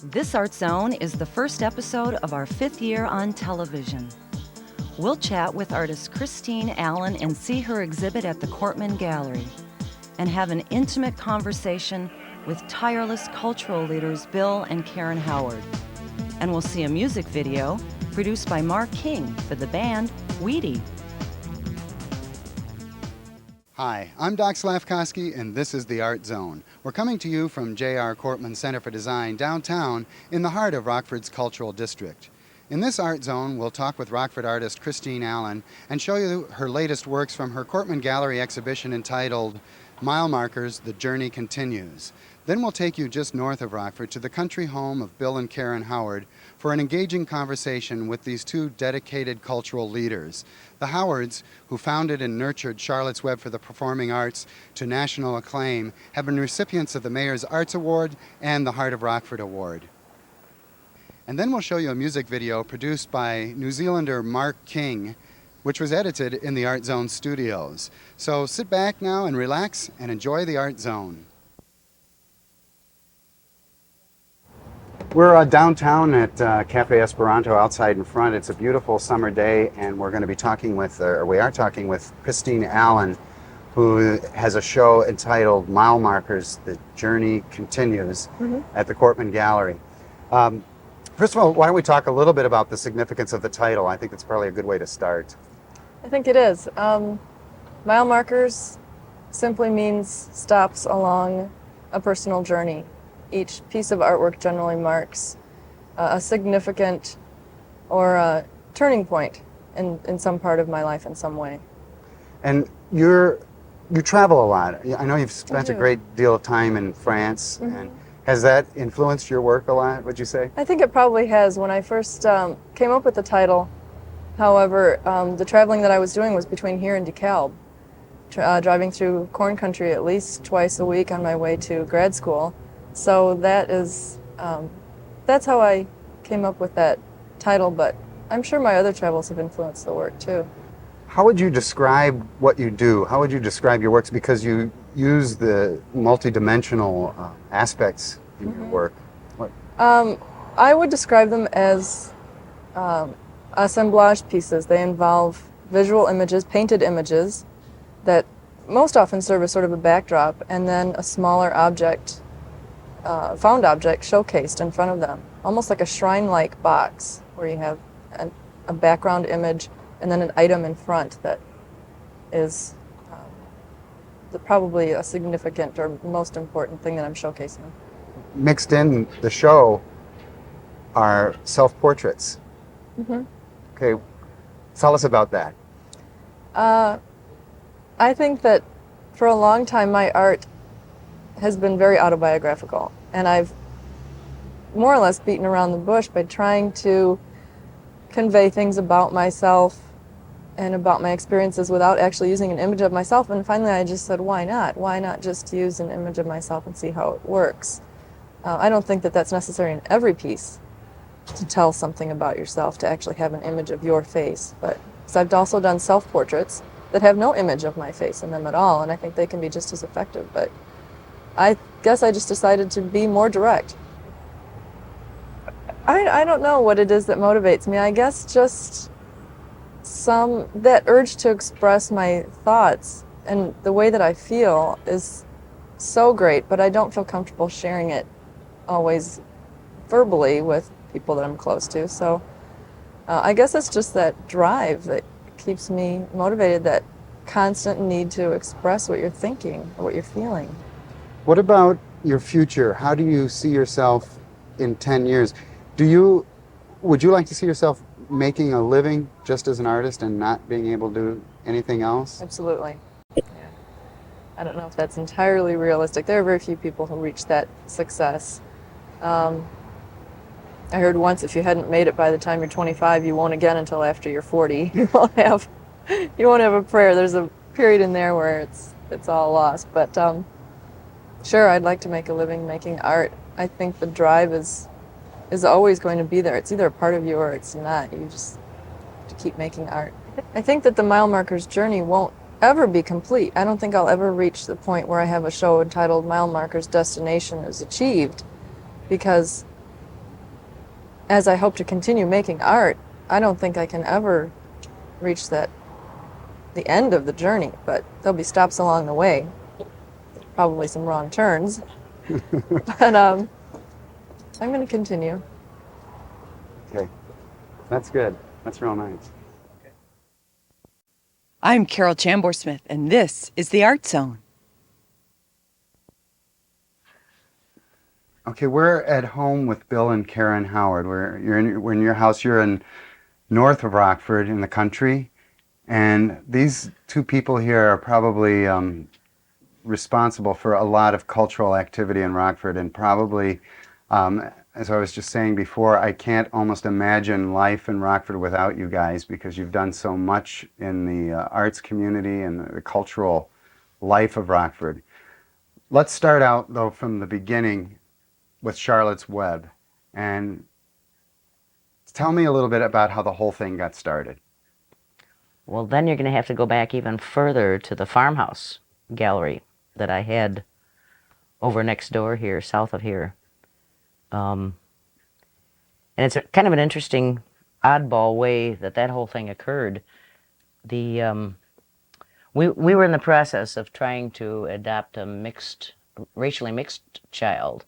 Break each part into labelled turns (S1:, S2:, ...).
S1: This Art Zone is the first episode of our 5th year on television. We'll chat with artist Kristine Allen and see her exhibit at the Kortman Galley, and have an intimate conversation with tireless cultural leaders Bill and Karen Howard. And we'll see a music video produced by Mark King for the band Weedy.
S2: Hi, I'm Doc Slavkowski, and this is the Art Zone. We're coming to you from J.R. Kortman Center for Design downtown in the heart of Rockford's cultural district. In this Art Zone, we'll talk with Rockford artist Kristine Allen and show you her latest works from her Kortman Gallery exhibition entitled MileMarkers, The Journey Continues. Then we'll take you just north of Rockford to the country home of Bill and Karen Howard for an engaging conversation with these two dedicated cultural leaders. The Howards, who founded and nurtured Charlotte's Web for the Performing Arts to national acclaim, have been recipients of the Mayor's Arts Award and the Heart of Rockford Award. And then we'll show you a music video produced by New Zealander Mark King, which was edited in the Art Zone studios. So sit back now and relax and enjoy the Art Zone. We're downtown at Cafe Esperanto outside in front. It's a beautiful summer day, and we're going to be talking with, we are talking with Kristine Allen, who has a show entitled MileMarkers, The Journey Continues at the Kortman Gallery. First of all, why don't we talk a little bit about the significance of the title? I think that's probably a good way to start.
S3: I think it is. MileMarkers simply means stops along a personal journey. Each piece of artwork generally marks a significant or a turning point in some part of my life in some way.
S2: And you travel a lot. I know you've spent a great deal of time in France. And has that influenced your work a lot, would you say?
S3: I think it probably has. When I first came up with the title, however, the traveling that I was doing was between here and DeKalb, driving through corn country at least twice a week on my way to grad school. So that is, that's how I came up with that title, but I'm sure my other travels have influenced the work too.
S2: How would you describe what you do? How would you describe your works? Because you use the multidimensional aspects in your work. What?
S3: I would describe them as assemblage pieces. They involve visual images, painted images, that most often serve as sort of a backdrop, and then a smaller object, found object showcased in front of them, almost like a shrine-like box where you have a background image and then an item in front that is probably a significant or most important thing that I'm showcasing.
S2: Mixed in the show are self-portraits. Okay, tell us about that.
S3: I think that for a long time my art has been very autobiographical, and I've more or less beaten around the bush by trying to convey things about myself and about my experiences without actually using an image of myself. And finally I just said, why not? Why not just use an image of myself and see how it works? I don't think that that's necessary in every piece to tell something about yourself, to actually have an image of your face. But I've also done self-portraits that have no image of my face in them at all, and I think they can be just as effective. But I guess I just decided to be more direct. I don't know what it is that motivates me. I guess just that urge to express my thoughts, and the way that I feel is so great, but I don't feel comfortable sharing it always verbally with people that I'm close to. So I guess it's just that drive that keeps me motivated, that constant need to express what you're thinking or what you're feeling.
S2: What about your future? How do you see yourself in 10 years? Would you like to see yourself making a living just as an artist and not being able to do anything else?
S3: Absolutely. Yeah. I don't know if that's entirely realistic. There are very few people who reach that success. I heard once, if you hadn't made it by the time you're 25, you won't again until after you're 40. You won't have a prayer. There's a period in there where it's all lost. But sure, I'd like to make a living making art. I think the drive is always going to be there. It's either a part of you or it's not. You just have to keep making art. I think that the MileMarkers journey won't ever be complete. I don't think I'll ever reach the point where I have a show entitled MileMarkers Destination is Achieved, because as I hope to continue making art, I don't think I can ever reach the end of the journey, but there'll be stops along the way, probably some wrong turns. But I'm going to continue.
S2: Okay, that's good. That's real nice.
S4: I'm Carol Chambor-Smith, and this is the Art Zone.
S2: Okay, we're at home with Bill and Karen Howard. We're in your house. You're in north of Rockford in the country, and these two people here are probably responsible for a lot of cultural activity in Rockford, and probably, as I was just saying before, I can't almost imagine life in Rockford without you guys, because you've done so much in the arts community and the cultural life of Rockford. Let's start out, though, from the beginning with Charlotte's Web, and tell me a little bit about how the whole thing got started.
S5: Well, then you're going to have to go back even further to the farmhouse gallery that I had over next door here, south of here. And it's kind of an interesting, oddball way that whole thing occurred. We were in the process of trying to adopt a racially mixed child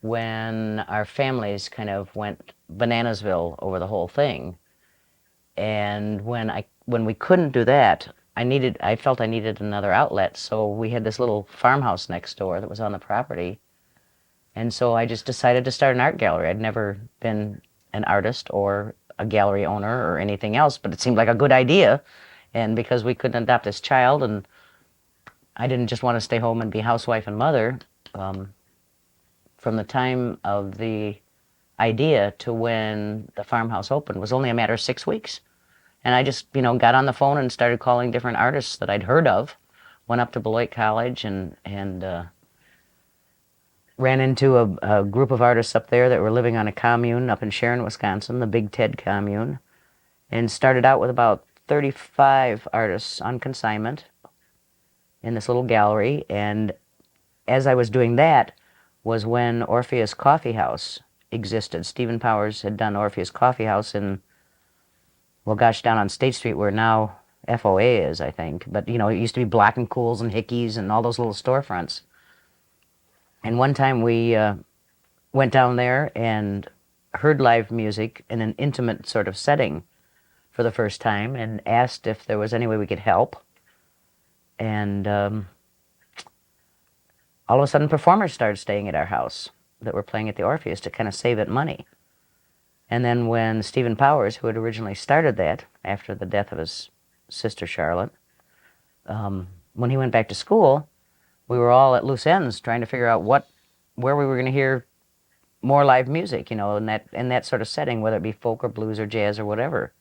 S5: when our families kind of went bananasville over the whole thing. And when we couldn't do that, I felt I needed another outlet, so we had this little farmhouse next door that was on the property. And so I just decided to start an art gallery. I'd never been an artist or a gallery owner or anything else, but it seemed like a good idea. And because we couldn't adopt this child, and I didn't just want to stay home and be housewife and mother, from the time of the idea to when the farmhouse opened was only a matter of 6 weeks. And I just, got on the phone and started calling different artists that I'd heard of. Went up to Beloit College and ran into a group of artists up there that were living on a commune up in Sharon, Wisconsin, the Big Ted commune, and started out with about 35 artists on consignment in this little gallery. And as I was doing that was when Orpheus Coffee House existed. Stephen Powers had done Orpheus Coffee House in, well, gosh, down on State Street where now FOA is, I think. But, it used to be Black and Cools and Hickey's and all those little storefronts. And one time we went down there and heard live music in an intimate sort of setting for the first time and asked if there was any way we could help. And all of a sudden performers started staying at our house that were playing at the Orpheus to kind of save it money. And then when Stephen Powers, who had originally started that after the death of his sister Charlotte, when he went back to school, we were all at loose ends trying to figure out where we were going to hear more live music, in that sort of setting, whether it be folk or blues or jazz or whatever.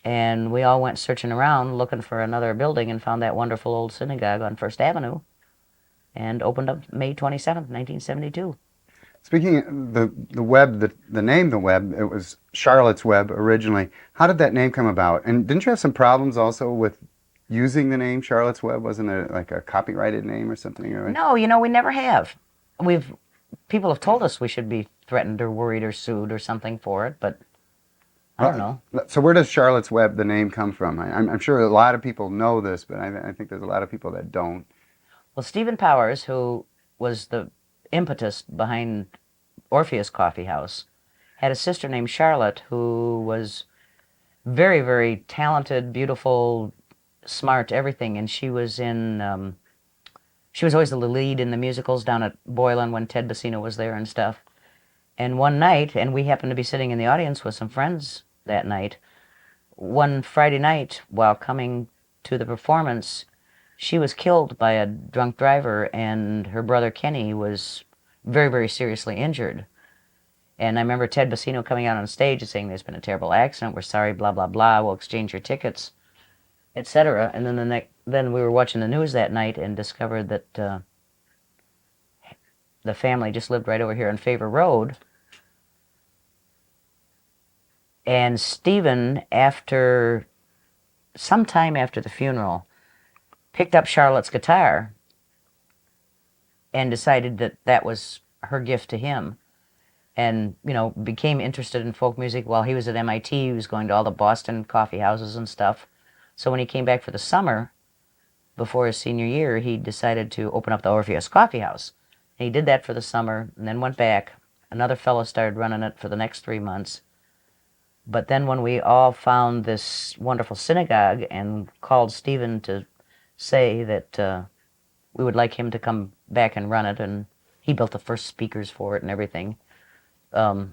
S5: And we all went searching around looking for another building and found that wonderful old synagogue on First Avenue and opened up May 27th, 1972.
S2: Speaking of the web, the name the web, it was Charlotte's Web originally. How did that name come about? And didn't you have some problems also with using the name Charlotte's Web? Wasn't there like a copyrighted name or something? Right?
S5: No, we never have. People have told us we should be threatened or worried or sued or something for it, but I don't know.
S2: So where does Charlotte's Web, the name, come from? I'm sure a lot of people know this, but I think there's a lot of people that don't.
S5: Well, Stephen Powers, who was the impetus behind Orpheus Coffee House, had a sister named Charlotte who was very, very talented, beautiful, smart, everything, and she was always the lead in the musicals down at Boylan when Ted Bassino was there and stuff. And one night, and we happened to be sitting in the audience with some friends that night, one Friday night while coming to the performance, she was killed by a drunk driver, and her brother Kenny was very, very seriously injured. And I remember Ted Bassino coming out on stage and saying, "There's been a terrible accident, we're sorry, blah, blah, blah, we'll exchange your tickets," etc. And then we were watching the news that night and discovered that the family just lived right over here on Favor Road. And Stephen, sometime after the funeral, picked up Charlotte's guitar and decided that was her gift to him. and, you know, became interested in folk music while he was at MIT. He was going to all the Boston coffee houses and stuff. So when he came back for the summer, before his senior year, he decided to open up the Orpheus Coffee House. And he did that for the summer and then went back. Another fellow started running it for the next 3 months. But then when we all found this wonderful synagogue and called Stephen to say that we would like him to come back and run it, and he built the first speakers for it and everything, we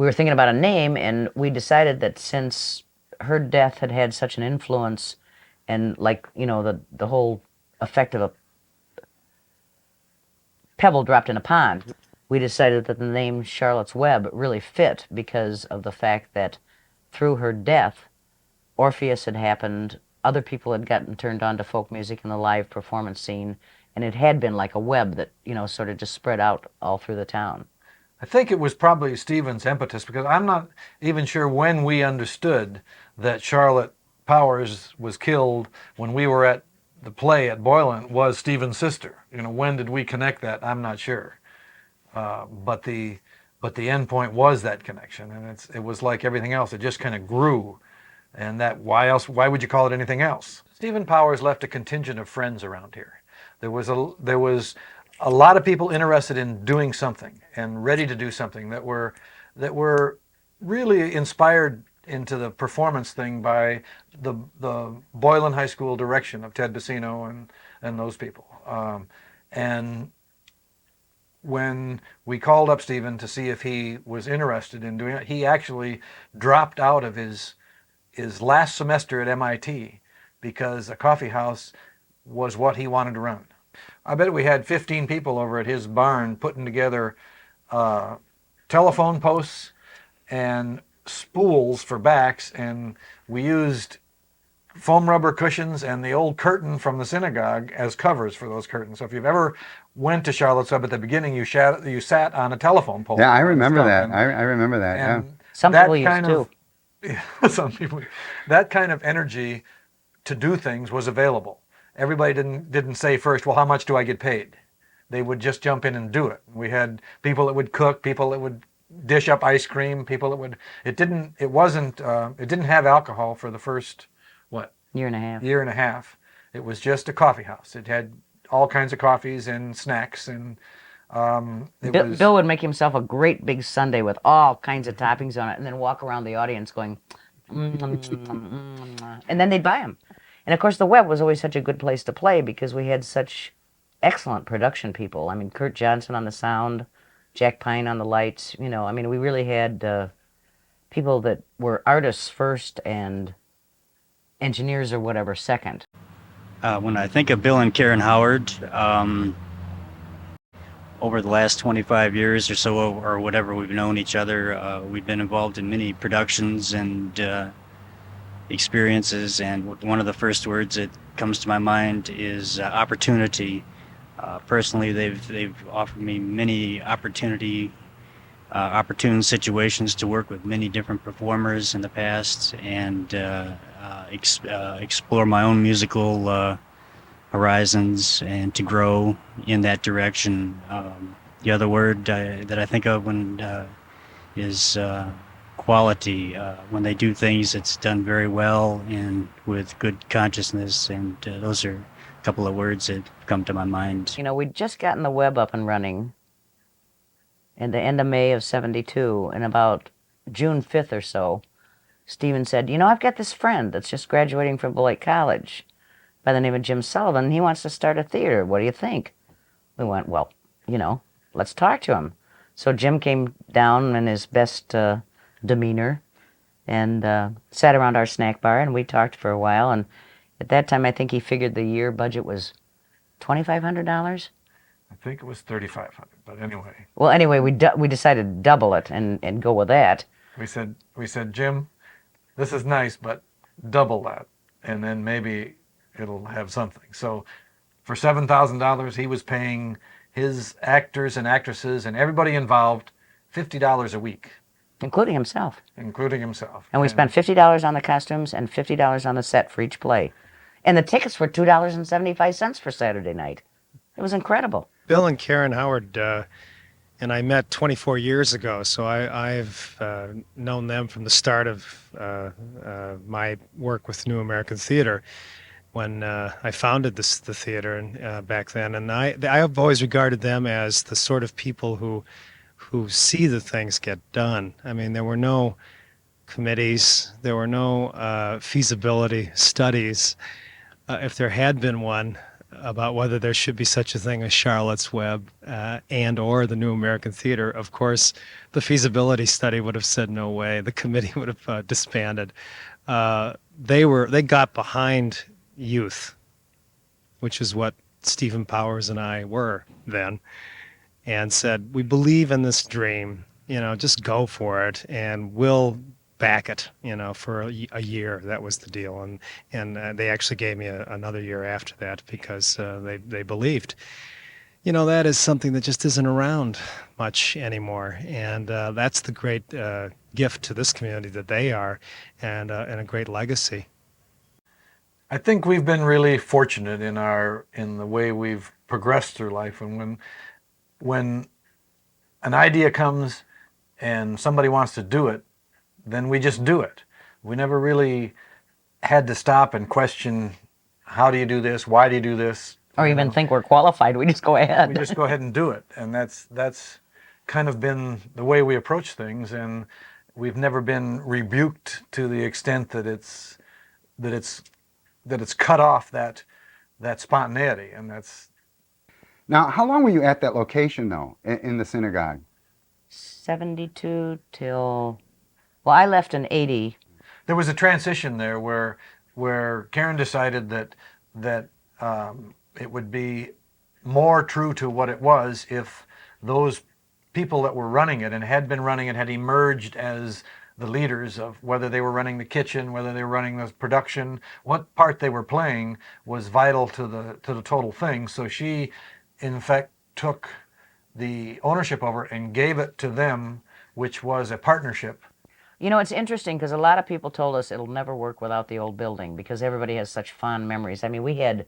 S5: were thinking about a name, and we decided that since her death had had such an influence, and like, you know, the whole effect of a pebble dropped in a pond, we decided that the name Charlotte's Web really fit because of the fact that through her death, Orpheus had happened, other people had gotten turned on to folk music and the live performance scene, and it had been like a web that, you know, sort of just spread out all through the town.
S6: I think it was probably Stephen's impetus, because I'm not even sure when we understood that Charlotte Powers was killed when we were at the play at Boylan was Stephen's sister. You know, when did we connect that? I'm not sure. But the end point was that connection, and it was like everything else. It just kind of grew, and that why would you call it anything else? Stephen Powers left a contingent of friends around here. There was a lot of people interested in doing something and ready to do something that were really inspired into the performance thing by the Boylan High School direction of Ted Bacino and those people. And when we called up Stephen to see if he was interested in doing it, he actually dropped out of his last semester at MIT because a coffee house was what he wanted to run. I bet we had 15 people over at his barn putting together telephone posts and spools for backs, and we used foam rubber cushions and the old curtain from the synagogue as covers for those curtains. So if you've ever went to Charlotte's Web at the beginning, you sat on a telephone pole.
S2: Yeah, I remember that. I remember that, yeah.
S5: Some people used to.
S6: Yeah, some people. That kind of energy to do things was available. Everybody didn't say first, well, how much do I get paid? They would just jump in and do it. We had people that would cook, people that would dish up ice cream, people that would. It didn't have alcohol for the first
S5: Year and a half.
S6: Year and a half. It was just a coffee house. It had all kinds of coffees and snacks, and
S5: Bill would make himself a great big sundae with all kinds of toppings on it, and then walk around the audience going, and then they'd buy them. And of course, the Web was always such a good place to play because we had such excellent production people. I mean, Kurt Johnson on the sound, Jack Pine on the lights. You know, I mean, we really had people that were artists first and engineers or whatever second.
S7: When I think of Bill and Karen Howard, over the last 25 years or so, or whatever we've known each other, we've been involved in many productions and experiences, and one of the first words that comes to my mind is opportunity. Personally, they've offered me many opportune situations to work with many different performers in the past and explore my own musical horizons and to grow in that direction. The other word that I think of when is quality. When they do things, it's done very well and with good consciousness, and those are a couple of words that come to my mind.
S5: You know, we'd just gotten the Web up and running in the end of May of '72, and about June 5th or so, Stephen said, you know, I've got this friend that's just graduating from Beloit College by the name of Jim Sullivan, and he wants to start a theater. What do you think? We went, well, you know, let's talk to him. So Jim came down in his best demeanor and sat around our snack bar, and we talked for a while, and at that time I think he figured the year budget was $2,500?
S6: I think it was $3,500, but anyway.
S5: Well, anyway, we decided to double it and go with that.
S6: We said, Jim, this is nice, but double that, and then maybe it'll have something. So for $7,000, he was paying his actors and actresses and everybody involved $50 a week.
S5: Including himself.
S6: Including himself.
S5: And we spent $50 on the costumes and $50 on the set for each play. And the tickets were $2.75 for Saturday night. It was incredible.
S8: Bill and Karen Howard and I met 24 years ago. So I've known them from the start of my work with New American Theater, when I founded the theater back then. And I've always regarded them as the sort of people who see the things get done. I mean, there were no committees, there were no feasibility studies. If there had been one about whether there should be such a thing as Charlotte's Web and or the New American Theater, of course, the feasibility study would have said no way. The committee would have disbanded. They got behind youth, which is what Stephen Powers and I were then, and said, we believe in this dream, just go for it, and we'll back it, for a year. That was the deal. And they actually gave me another year after that because they believed. That is something that just isn't around much anymore. And that's the great gift to this community that they are, and a great legacy.
S6: I think we've been really fortunate in the way we've progressed through life. And when an idea comes and somebody wants to do it, then we just do it. We never really had to stop and question, how do you do this? Why do you do this?
S5: Or even think we're qualified. We just go ahead.
S6: We just go ahead and do it. And that's kind of been the way we approach things. And we've never been rebuked to the extent that it's cut off that spontaneity. And that's...
S2: Now, how long were you at that location, though, in the synagogue?
S5: 72 till... Well, I left in 80.
S6: There was a transition there where Karen decided that it would be more true to what it was if those people that were running it and had been running it had emerged as the leaders of whether they were running the kitchen, whether they were running the production, what part they were playing was vital to the total thing. So she, in fact, took the ownership over and gave it to them, which was a partnership.
S5: It's interesting because a lot of people told us it'll never work without the old building because everybody has such fond memories. I mean, we had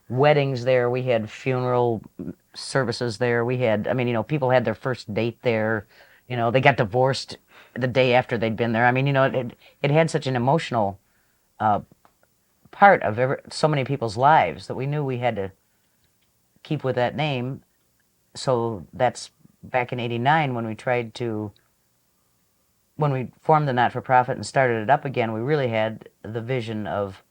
S5: weddings there, we had funeral services there, people had their first date there, they got divorced the day after they'd been there. I mean, it had such an emotional part of so many people's lives that we knew we had to keep with that name. So that's back in 89 when we formed the not-for-profit and started it up again, we really had the vision of,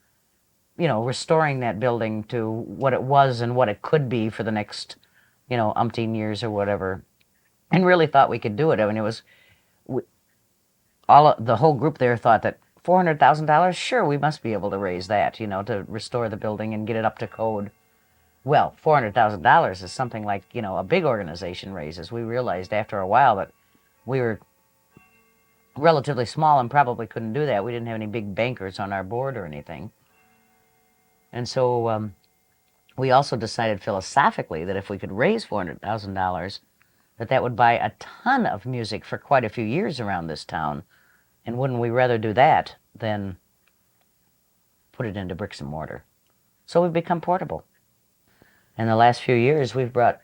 S5: restoring that building to what it was and what it could be for the next, umpteen years or whatever, and really thought we could do it. I mean, it was, the whole group there thought that $400,000, sure, we must be able to raise that, to restore the building and get it up to code. Well, $400,000 is something like, a big organization raises. We realized after a while that we were relatively small and probably couldn't do that. We didn't have any big bankers on our board or anything. And so we also decided philosophically that if we could raise $400,000, that would buy a ton of music for quite a few years around this town. And wouldn't we rather do that than put it into bricks and mortar? So we've become portable. In the last few years, we've brought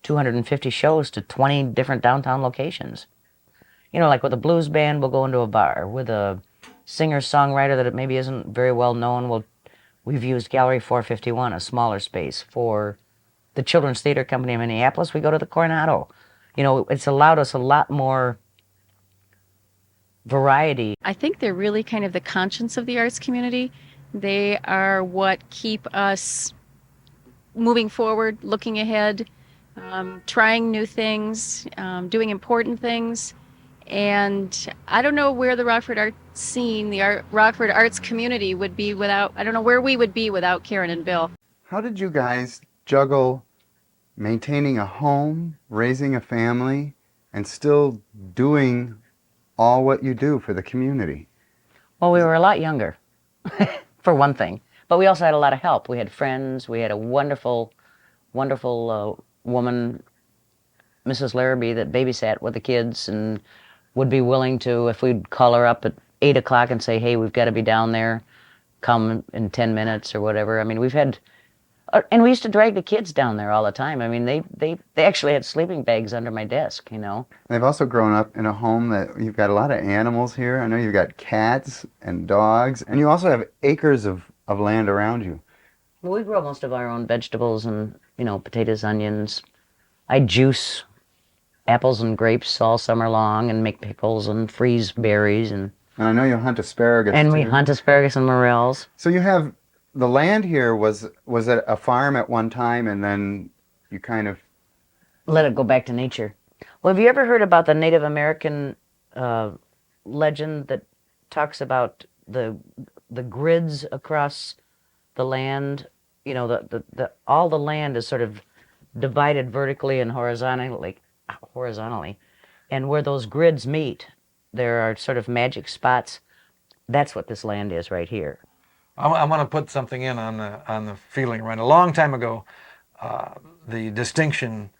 S5: 250 shows to 20 different downtown locations. Like with a blues band, we'll go into a bar. With a singer-songwriter that maybe isn't very well known, we've used Gallery 451, a smaller space. For the Children's Theater Company in Minneapolis, we go to the Coronado. It's allowed us a lot more variety.
S9: I think they're really kind of the conscience of the arts community. They are what keep us moving forward, looking ahead, trying new things, doing important things. And I don't know where the Rockford art scene, Rockford arts community would be I don't know where we would be without Karen and Bill.
S2: How did you guys juggle maintaining a home, raising a family, and still doing all what you do for the community?
S5: Well, we were a lot younger, for one thing. But we also had a lot of help. We had friends. We had a wonderful, wonderful woman, Mrs. Larrabee, that babysat with the kids and would be willing to, if we'd call her up at 8 o'clock and say, hey, we've got to be down there, come in 10 minutes or whatever. I mean, we've had And we used to drag the kids down there all the time. I mean, they actually had sleeping bags under my desk, you know.
S2: They've also grown up in a home that you've got a lot of animals here. I know you've got cats and dogs, and you also have acres of land around you.
S5: Well, we grow most of our own vegetables and, you know, potatoes, onions. I juice apples and grapes all summer long and make pickles and freeze berries. And
S2: I know you hunt asparagus
S5: and we
S2: too.
S5: hunt asparagus and morels.
S2: So you have the land here was it a farm at one time, and then you kind of
S5: Let it go back to nature. Well, have you ever heard about the Native American legend that talks about the grids across the land? You know, the all the land is sort of divided vertically and horizontally, and where those grids meet, there are sort of magic spots. That's what this land is right here.
S6: I want to put something in on the feeling, right? A long time ago, the distinction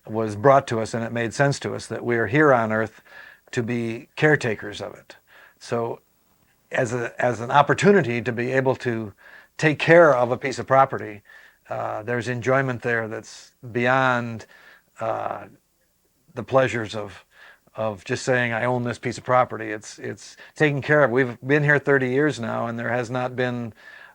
S6: was brought to us, and it made sense to us that we are here on Earth to be caretakers of it. So, as an opportunity to be able to take care of a piece of property, there's enjoyment there that's beyond the pleasures of just saying I own this piece of property. It's taken care of. We've been here 30 years now, and there has not been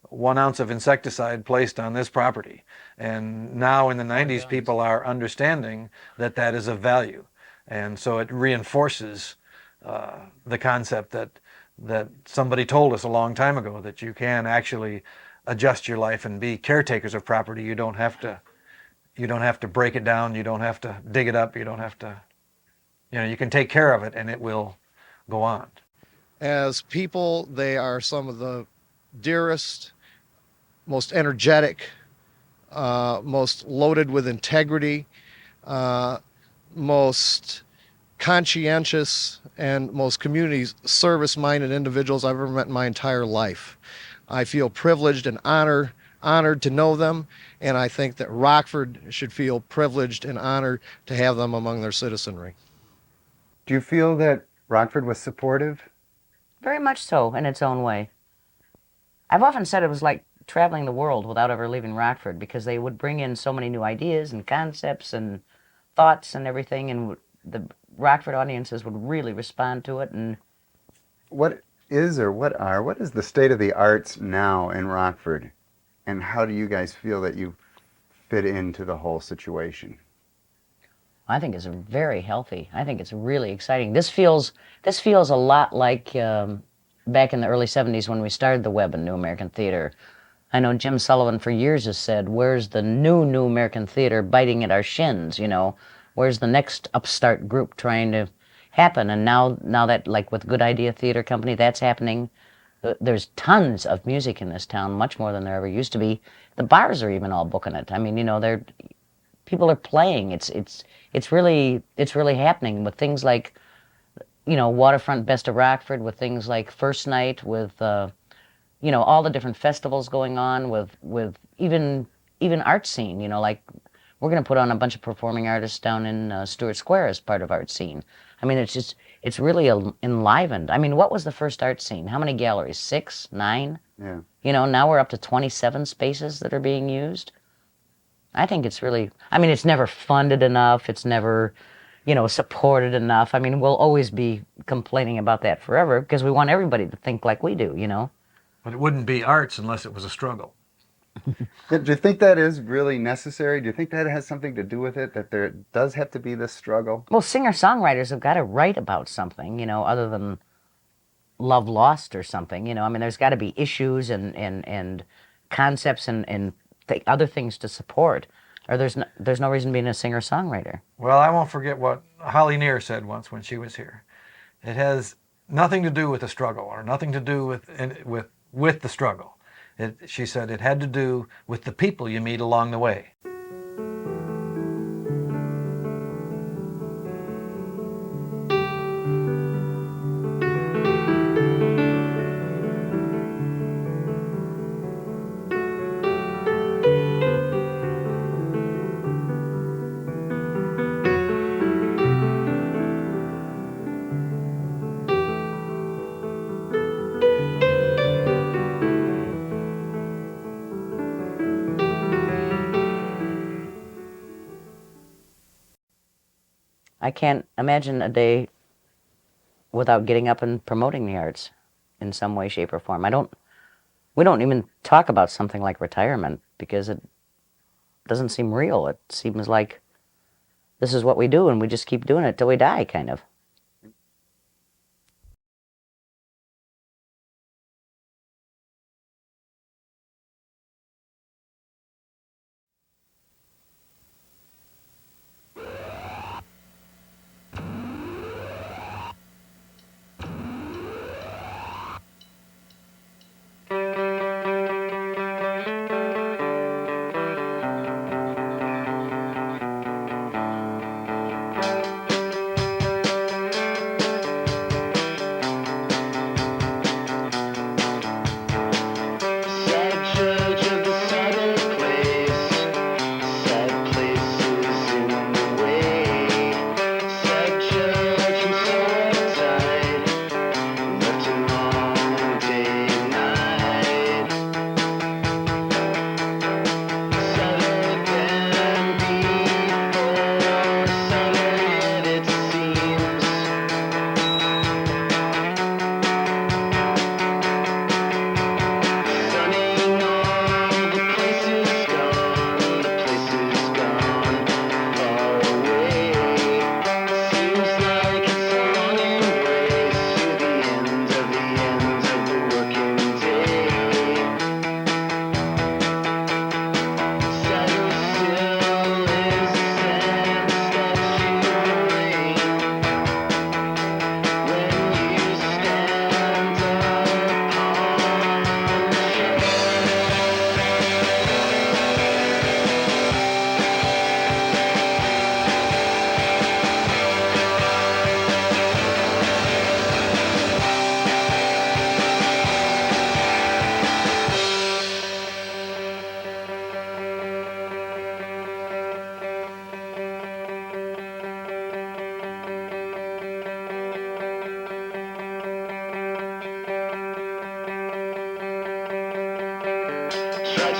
S6: 1 ounce of insecticide placed on this property. And now in the 90s, people are understanding that that is of value, and so it reinforces the concept that somebody told us a long time ago, that you can actually adjust your life and be caretakers of property. You don't have to break it down. You don't have to dig it up. You don't have to. You know, you can take care of it and it will go on.
S10: As people, they are some of the dearest, most energetic, most loaded with integrity, most conscientious, and most community service-minded individuals I've ever met in my entire life. I feel privileged and honored to know them, and I think that Rockford should feel privileged and honored to have them among their citizenry.
S2: Do you feel that Rockford was supportive?
S5: Very much so, in its own way. I've often said it was like traveling the world without ever leaving Rockford, because they would bring in so many new ideas and concepts and thoughts and everything, and the Rockford audiences would really respond to it. And
S2: what is the state of the arts now in Rockford, and how do you guys feel that you fit into the whole situation?
S5: I think it's very healthy. I think it's really exciting. This feels a lot like back in the early 70s when we started the Web and New American Theater. I know Jim Sullivan for years has said, where's the new American Theater biting at our shins, you know? Where's the next upstart group trying to happen? And now that, like with Good Idea Theater Company, that's happening. There's tons of music in this town, much more than there ever used to be. The bars are even all booking it. I mean, you know, people are playing. It's really happening with things like, you know, Waterfront Best of Rockford, with things like First Night, with you know, all the different festivals going on, with even art scene. You know, like we're going to put on a bunch of performing artists down in Stewart Square as part of art scene. I mean, it's really enlivened. I mean, what was the first art scene? How many galleries? 6, 9?
S2: Yeah.
S5: You know, now we're up to 27 spaces that are being used. I think it's really, I mean, it's never funded enough. It's never, you know, supported enough. I mean, we'll always be complaining about that forever because we want everybody to think like we do, you know?
S6: But it wouldn't be arts unless it was a struggle.
S2: Do you think that is really necessary? Do you think that has something to do with it, that there does have to be this struggle?
S5: Well, singer-songwriters have got to write about something, you know, other than love lost or something, you know? I mean, there's got to be issues and concepts and other things to support, or there's no reason being a singer-songwriter.
S6: Well, I won't forget what Holly Near said once when she was here. It has nothing to do with the struggle, or nothing to do with the struggle. She said it had to do with the people you meet along the way.
S5: I can't imagine a day without getting up and promoting the arts in some way, shape, or form. We don't even talk about something like retirement because it doesn't seem real. It seems like this is what we do and we just keep doing it till we die, kind of.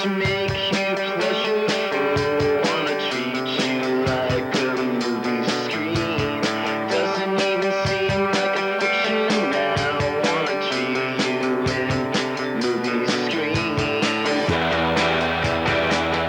S11: To make you pleasureful, wanna treat you like a movie screen. Doesn't even seem like a fiction now. Wanna treat you in movie screens. Wanna see you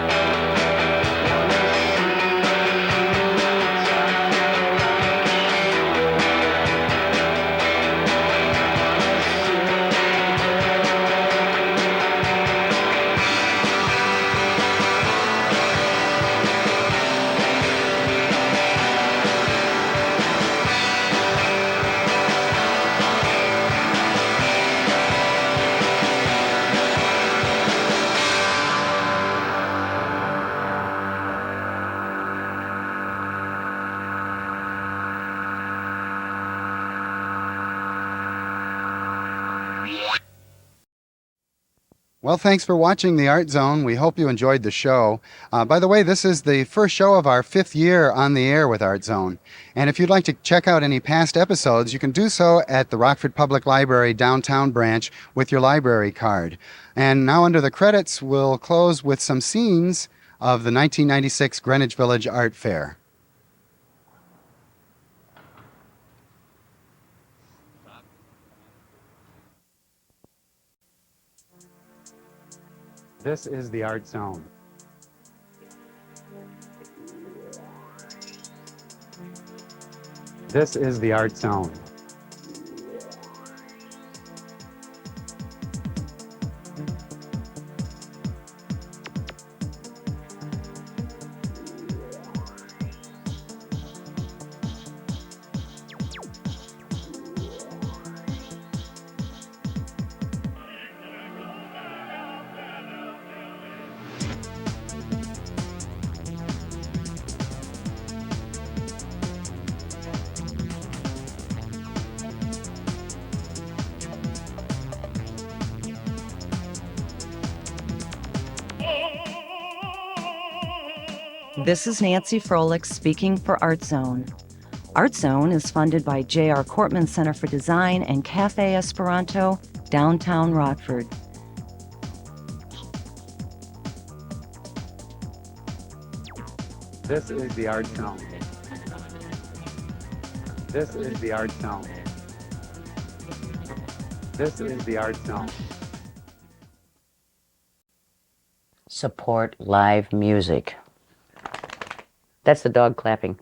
S2: Well, thanks for watching the Art Zone. We hope you enjoyed the show. By the way, this is the first show of our 5th year on the air with Art Zone. And if you'd like to check out any past episodes, you can do so at the Rockford Public Library downtown branch with your library card. And now under the credits, we'll close with some scenes of the 1996 Greenwich Village Art Fair. This is the Art Zone. This is the Art Zone.
S1: This is Nancy Froelich speaking for ArtZone. ArtZone is funded by J.R. Kortman Center for Design and Cafe Esperanto, downtown Rockford.
S2: This is the Art Zone. This is the Art Zone. This is the Art Zone.
S5: Support live music. That's the dog clapping.